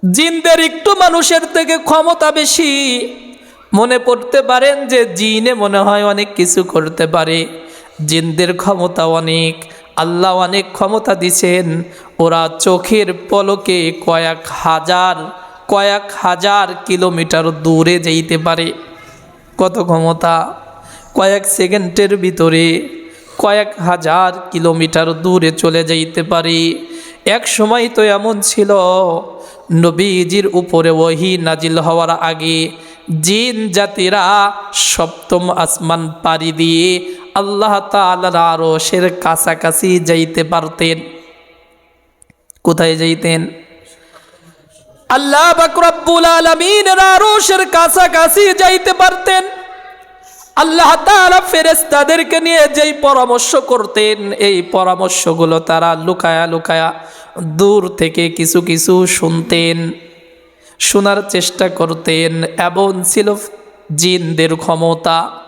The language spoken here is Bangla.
জিনদের একটু মানুষের থেকে ক্ষমতা বেশি। মনে পড়তে পারেন যে জিনে মনে হয় অনেক কিছু করতে পারে, জিনদের ক্ষমতা অনেক, আল্লাহ অনেক ক্ষমতা দিছেন। ওরা চোখের পলকে কয়েক হাজার কিলোমিটার দূরে যেতে পারে। কত ক্ষমতা! কয়েক সেকেন্ডের ভিতরে কয়েক হাজার কিলোমিটার দূরে চলে যাইতে পারে। এক সময় তো এমন ছিল, নবীজির উপরে ওহী নাজিল হওয়ার আগে জিন জাতিরা সপ্তম আসমান পাড়ি দিয়ে আল্লাহ তাআলার আরশের কাছাকাছি যাইতে পারতেন। কোথায় যাইতেন? আল্লাহ পাক রব্বুল আলামিনের আরশের কাছাকাছি যাইতে পারতেন। আল্লাহ তাআলা ফেরেশতাদেরকে নিয়ে যেই পরামর্শ করতেন, এই পরামর্শগুলো তারা লুকায়া লুকায়া দূর থেকে কিছু কিছু শুনতেন, শোনার চেষ্টা করতেন। এমন ছিল জিনদের ক্ষমতা।